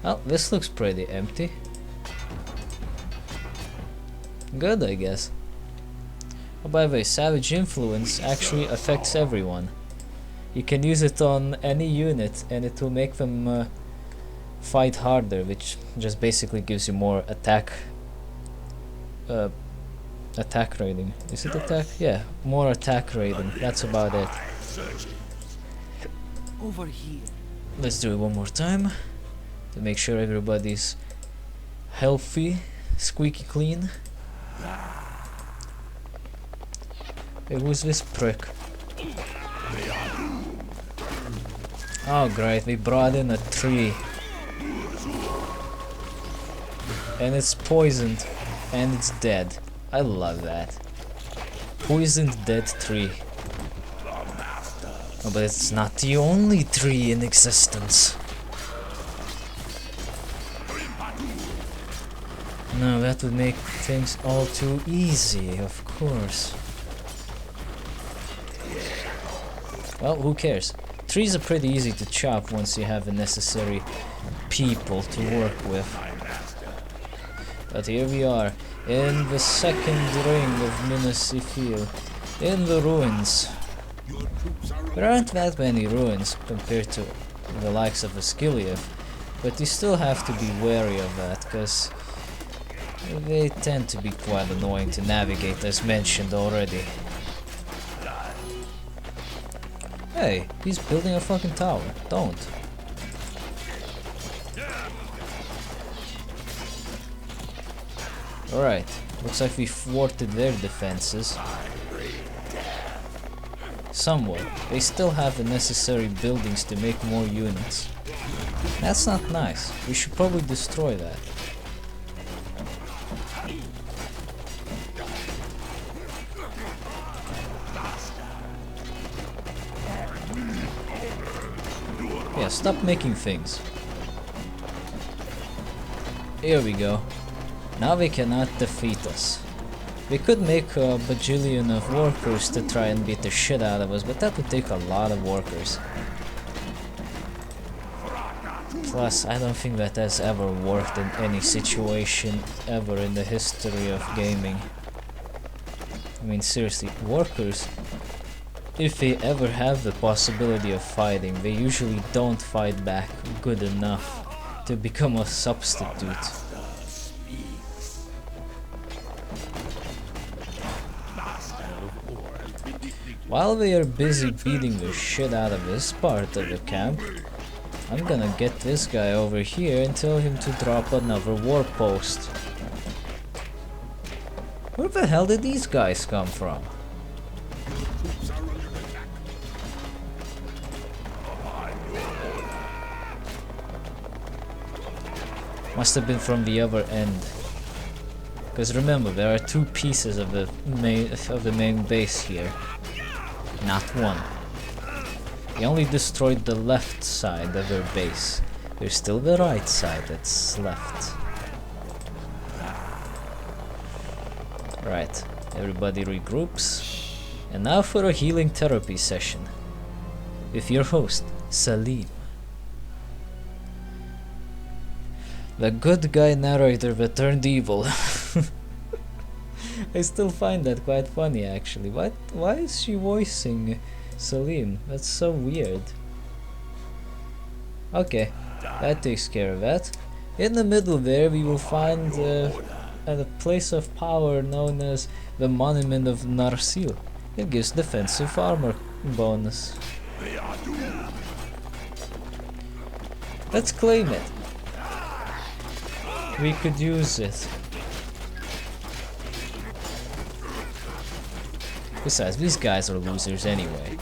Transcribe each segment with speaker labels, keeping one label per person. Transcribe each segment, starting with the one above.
Speaker 1: Well, this looks pretty empty. Good, I guess. Oh, by the way, Savage Influence actually affects everyone. You can use it on any unit and it will make them fight harder, which just basically gives you more attack rating. Is it attack? Yeah, more attack rating. That's about it.
Speaker 2: Over here.
Speaker 1: Let's do it one more time to make sure everybody's healthy, squeaky clean. Hey, who's this prick? Oh great, we brought in a tree. And it's poisoned and it's dead. I love that. Poisoned dead tree. Oh, but it's not the only tree in existence. No, that would make things all too easy, of course. Well, who cares? Trees are pretty easy to chop once you have the necessary people to work with. But here we are, in the second ring of Minas Ithil, in the ruins. There aren't that many ruins compared to the likes of Asciliev, but you still have to be wary of that, because they tend to be quite annoying to navigate, as mentioned already. Hey, he's building a fucking tower. Don't. Alright, looks like we thwarted their defenses. Somewhat. They still have the necessary buildings to make more units. That's not nice. We should probably destroy that. Yeah, stop making things. Here we go. Now they cannot defeat us. We could make a bajillion of workers to try and beat the shit out of us, but that would take a lot of workers. Plus, I don't think that has ever worked in any situation ever in the history of gaming. I mean, seriously, workers, if they ever have the possibility of fighting, they usually don't fight back good enough to become a substitute. While they are busy beating the shit out of this part of the camp, I'm gonna get this guy over here and tell him to drop another war post. Where the hell did these guys come from? Must have been from the other end. Because remember, there are two pieces of the main base here. Not one. They only destroyed the left side of their base. There's still the right side that's left. Right, everybody regroups. And now for a healing therapy session. With your host, Salim. The good guy narrator that turned evil. I still find that quite funny actually. Why is she voicing Salim? That's so weird. Okay, that takes care of that. In the middle there we will find a place of power known as the Monument of Narsil. It gives defensive armor bonus. Let's claim it. We could use it. Besides, these guys are losers anyway.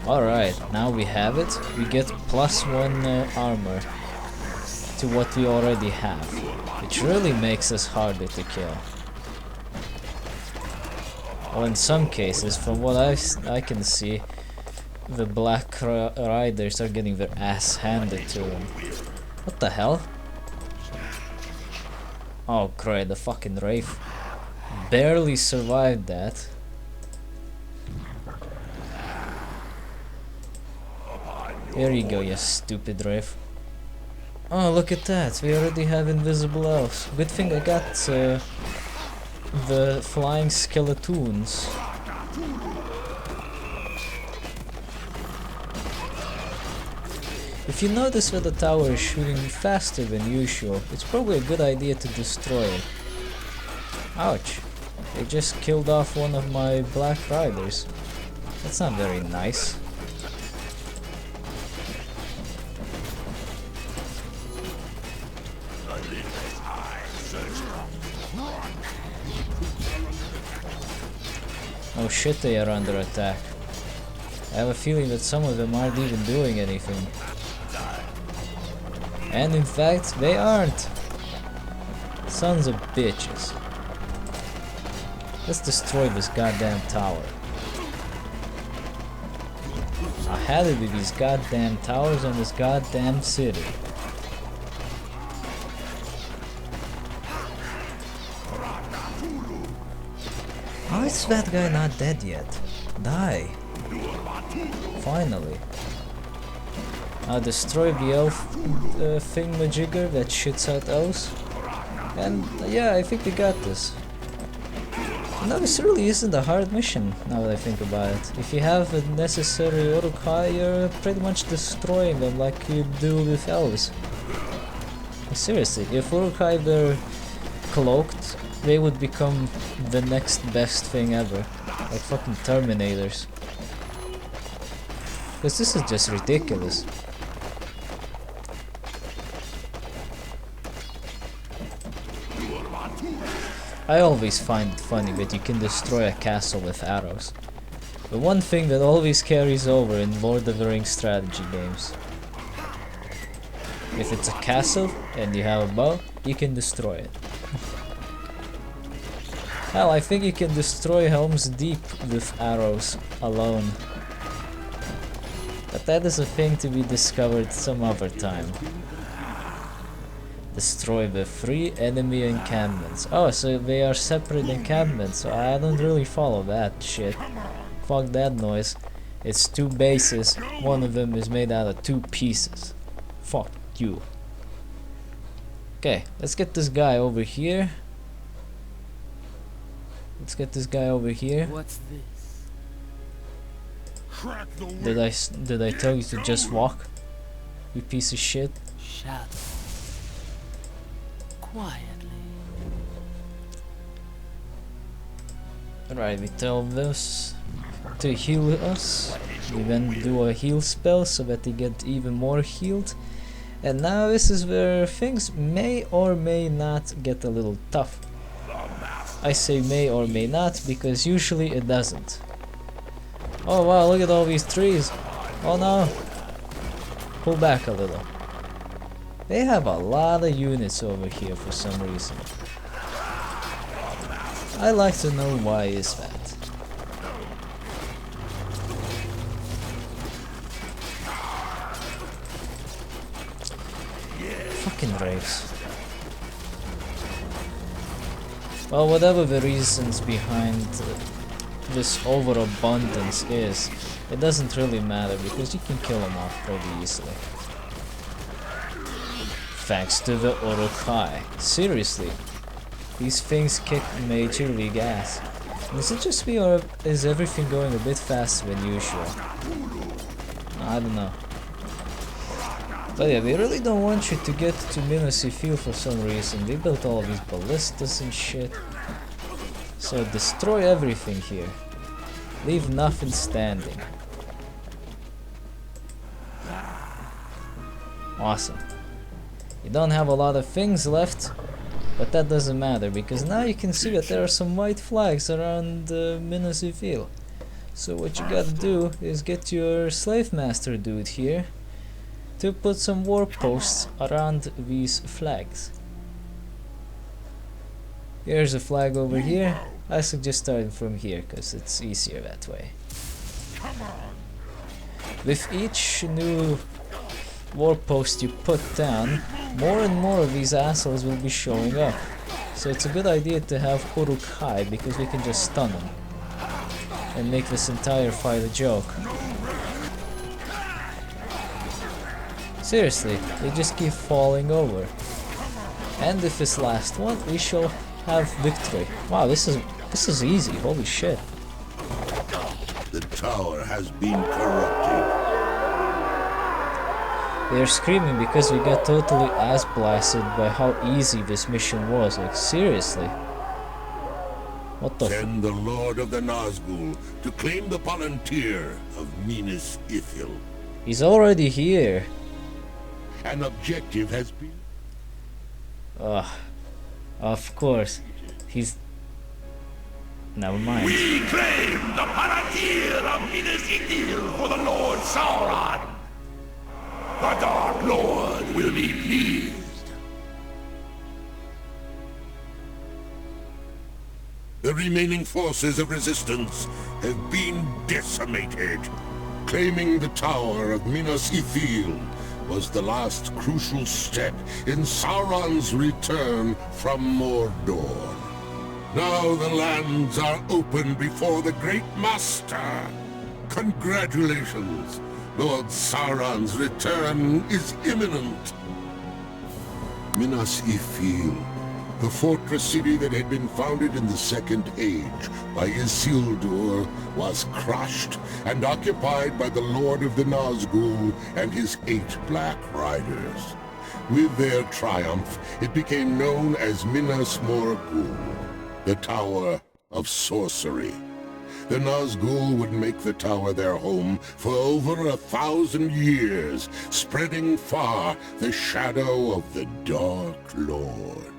Speaker 1: Alright, now we have it. We get +1 armor to what we already have, which really makes us harder to kill. Well, in some cases, from what I can see, the Black Riders are getting their ass handed to them. What the hell? Oh great, the fucking Wraith barely survived that. Here you go, you stupid Wraith. Oh, look at that, we already have invisible elves. Good thing I got the flying skeletons. If you notice that the tower is shooting faster than usual, it's probably a good idea to destroy it. Ouch. They just killed off one of my black riders. That's not very nice. Oh shit, they are under attack. I have a feeling that some of them aren't even doing anything. And in fact, they aren't. Sons of bitches. Let's destroy this goddamn tower. I had it with these goddamn towers on this goddamn city. How is that guy not dead yet? Die. Finally. I'll destroy the elf thingamajigger that shits out elves. And yeah, I think we got this. No, this really isn't a hard mission, now that I think about it. If you have the necessary Urukai, you're pretty much destroying them like you do with elves. Seriously, if Urukai were cloaked, they would become the next best thing ever. Like fucking Terminators. Because this is just ridiculous. I always find it funny that you can destroy a castle with arrows. The one thing that always carries over in Lord of the Rings strategy games. If it's a castle and you have a bow, you can destroy it. Hell, I think you can destroy Helm's Deep with arrows alone. But that is a thing to be discovered some other time. Destroy the 3 enemy encampments. Oh, so they are separate encampments, so I don't really follow that shit. Fuck that noise. It's 2 bases, one of them is made out of 2 pieces. Fuck you. Okay, let's get this guy over here. Let's get this guy over here.
Speaker 2: What's this?
Speaker 1: Did I tell you to just walk? You piece of shit.
Speaker 2: Shadow. Quietly.
Speaker 1: Alright, we tell this to heal us. We then do a heal spell so that they get even more healed. And now this is where things may or may not get a little tough. I say may or may not because usually it doesn't. Oh wow, look at all these trees. Oh no. Pull back a little. They have a lot of units over here for some reason. I like to know why is that. Fucking raves. Well, whatever the reasons behind this overabundance is, it doesn't really matter because you can kill them off pretty easily. Thanks to the Urukai. Seriously, these things kick Major League ass. Is it just me or is everything going a bit faster than usual? I don't know. But yeah, we really don't want you to get to Minas Ithil for some reason. They built all these ballistas and shit. So destroy everything here. Leave nothing standing. Awesome. You don't have a lot of things left, but that doesn't matter because now you can see that there are some white flags around Minas Ithil. So what you gotta do is get your slave master dude here to put some war posts around these flags. Here's a flag over here. I suggest starting from here because it's easier that way. With each new war post you put down, more and more of these assholes will be showing up. So it's a good idea to have Urukai because we can just stun them and make this entire fight a joke. Seriously, they just keep falling over. And if it's last one, we shall have victory. Wow, this is easy. Holy shit.
Speaker 3: The tower has been corrupted.
Speaker 1: They're screaming because we got totally ass blasted by how easy this mission was. Like, seriously. What the
Speaker 3: Send the Lord of the Nazgul to claim the volunteer of Minas Ithil.
Speaker 1: He's already here.
Speaker 3: An objective has been...
Speaker 1: Ugh. Of course. He's... Never mind.
Speaker 3: We claim the volunteer of Minas Ithil for the Lord Sauron. The Dark Lord will be pleased. The remaining forces of resistance have been decimated. Claiming the tower of Minas Ithil was the last crucial step in Sauron's return from Mordor. Now the lands are open before the Great Master. Congratulations. Lord Sauron's return is imminent. Minas Ithil, the fortress city that had been founded in the Second Age by Isildur, was crushed and occupied by the Lord of the Nazgul and his 8 Black Riders. With their triumph, it became known as Minas Morgul, the Tower of Sorcery. The Nazgul would make the tower their home for over 1,000 years, spreading far the shadow of the Dark Lord.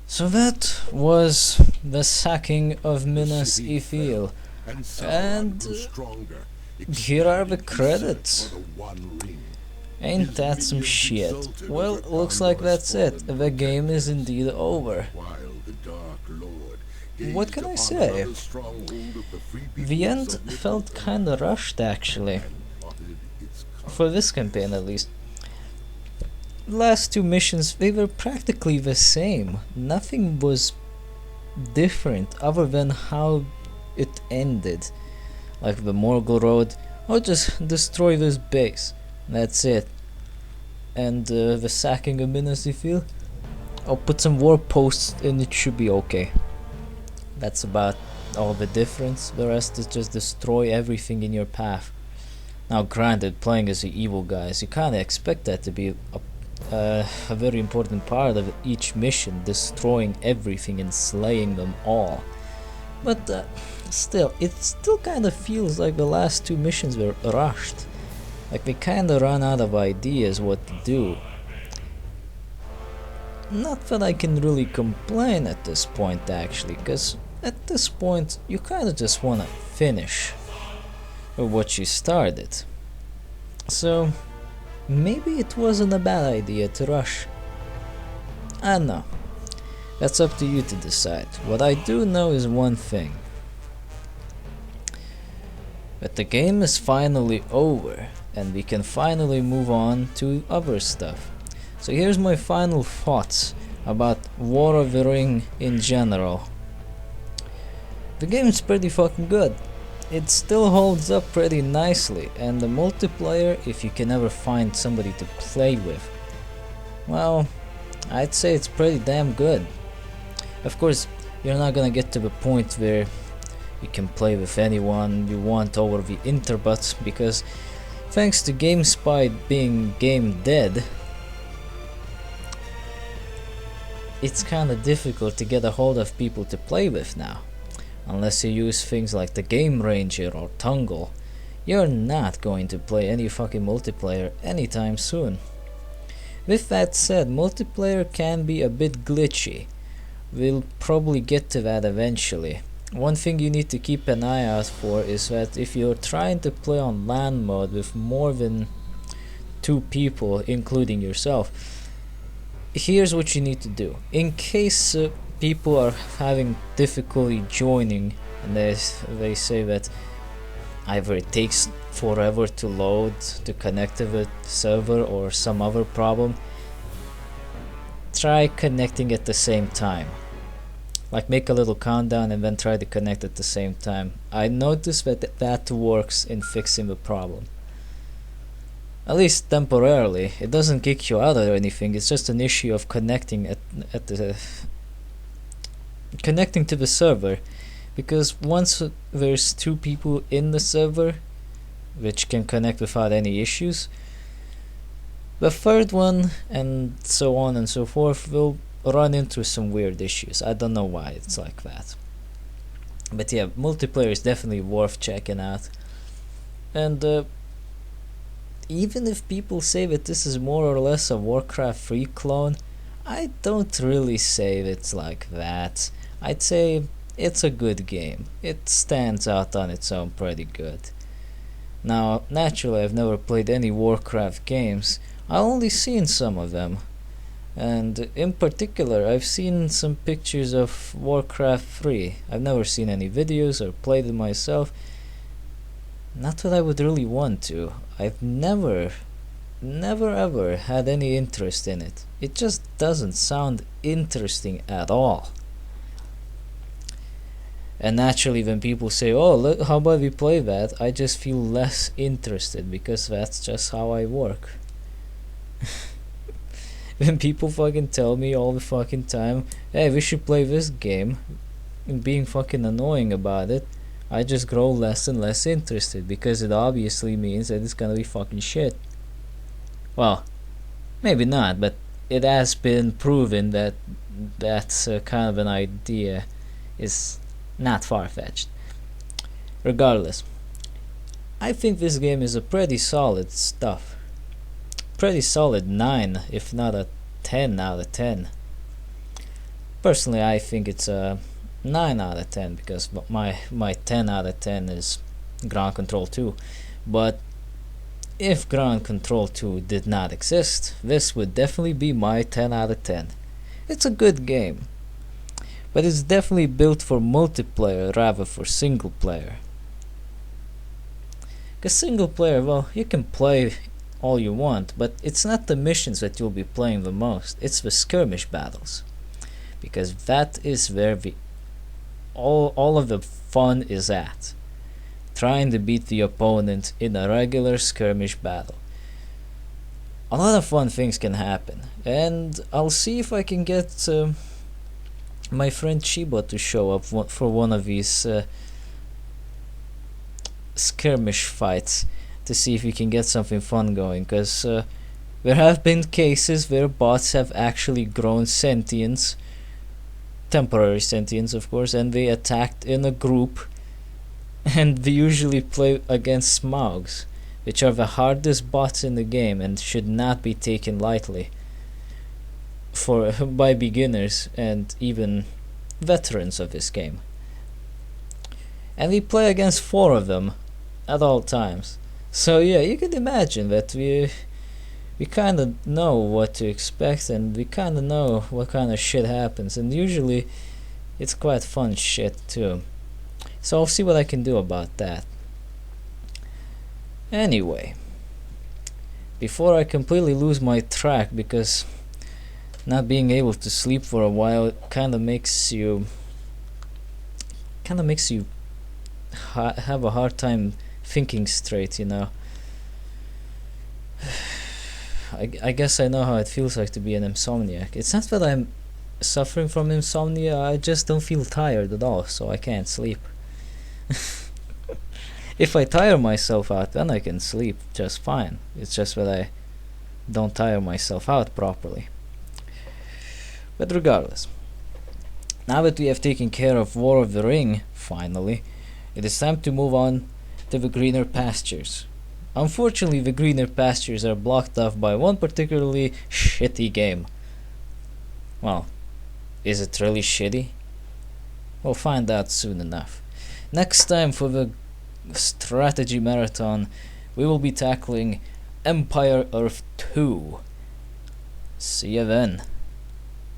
Speaker 1: So that was the sacking of Minas Ithil. And here are the credits. Ain't that some shit? Well, looks like that's it. The game is indeed over. What can I say? The end felt kinda rushed, actually. For this campaign, at least. The last 2 missions, they were practically the same. Nothing was different other than how it ended. Like the Morgul Road, or just destroy this base. That's it. And the sacking of Minas Ithil, I'll put some war posts and it should be okay. That's about all the difference. The rest is just destroy everything in your path. Now granted, playing as the evil guys, you kinda expect that to be a very important part of each mission, destroying everything and slaying them all. But still, it still kinda feels like the last 2 missions were rushed. Like they kinda run out of ideas what to do. Not that I can really complain at this point actually, cause at this point you kinda just wanna finish what you started. So maybe it wasn't a bad idea to rush. I don't know. That's up to you to decide. What I do know is one thing. That the game is finally over and we can finally move on to other stuff. So here's my final thoughts about War of the Ring in general. The game is pretty fucking good. It still holds up pretty nicely, and the multiplayer, if you can ever find somebody to play with, well, I'd say it's pretty damn good. Of course, you're not gonna get to the point where you can play with anyone you want over the interbots, because thanks to GameSpy being game dead, it's kinda difficult to get a hold of people to play with now. Unless you use things like the Game Ranger or Tungle, you're not going to play any fucking multiplayer anytime soon. With that said, multiplayer can be a bit glitchy. We'll probably get to that eventually. One thing you need to keep an eye out for is that if you're trying to play on LAN mode with more than 2 people, including yourself, here's what you need to do. In case people are having difficulty joining and they say that either it takes forever to load to connect to the server or some other problem, try connecting at the same time. Like make a little countdown and then try to connect at the same time. I noticed that that works in fixing the problem. At least temporarily. It doesn't kick you out or anything. It's just an issue of connecting connecting to the server, because once there's 2 people in the server which can connect without any issues, the third one and so on and so forth will run into some weird issues. I don't know why it's like that. But yeah, multiplayer is definitely worth checking out. And even if people say that this is more or less a Warcraft 3 clone, I don't really say it's like that. I'd say it's a good game. It stands out on its own pretty good. Now, naturally, I've never played any Warcraft games. I've only seen some of them. And in particular, I've seen some pictures of Warcraft 3. I've never seen any videos or played it myself. Not that I would really want to. I've never ever had any interest in it. It just doesn't sound interesting at all. And naturally, when people say, oh, how about we play that, I just feel less interested, because that's just how I work. When people fucking tell me all the fucking time, hey, we should play this game, and being fucking annoying about it, I just grow less and less interested, because it obviously means that it's gonna be fucking shit. Well, maybe not, but it has been proven that that's kind of an idea is not far-fetched. Regardless, I think this game is a pretty solid stuff. Pretty solid 9, if not a 10 out of 10. Personally, I think it's a 9 out of 10, because my 10 out of 10 is Ground Control 2. But if Ground Control 2 did not exist, this would definitely be my 10 out of 10. It's a good game, but it's definitely built for multiplayer rather for single player. Because single player, well, you can play all you want, but it's not the missions that you'll be playing the most, it's the skirmish battles. Because that is where all of the fun is at. Trying to beat the opponent in a regular skirmish battle. A lot of fun things can happen, and I'll see if I can get my friend Chiba to show up for one of these skirmish fights, to see if we can get something fun going, because there have been cases where bots have actually grown sentience, temporary sentience of course, and they attacked in a group, and we usually play against Smaugs, which are the hardest bots in the game and should not be taken lightly by beginners and even veterans of this game. And we play against 4 of them at all times. So yeah, you can imagine that we kind of know what to expect, and we kind of know what kind of shit happens, and usually it's quite fun shit too. So I'll see what I can do about that. Anyway, before I completely lose my track, because not being able to sleep for a while kind of makes you have a hard time thinking straight, you know. I guess I know how it feels like to be an insomniac. It's not that I'm suffering from insomnia, I just don't feel tired at all, so I can't sleep. If I tire myself out, then I can sleep just fine. It's just that I don't tire myself out properly. But regardless, now that we have taken care of War of the Ring, finally, it is time to move on to the greener pastures. Unfortunately, the greener pastures are blocked off by one particularly shitty game. Well, is it really shitty? We'll find out soon enough. Next time for the strategy marathon, we will be tackling Empire Earth 2. See you then.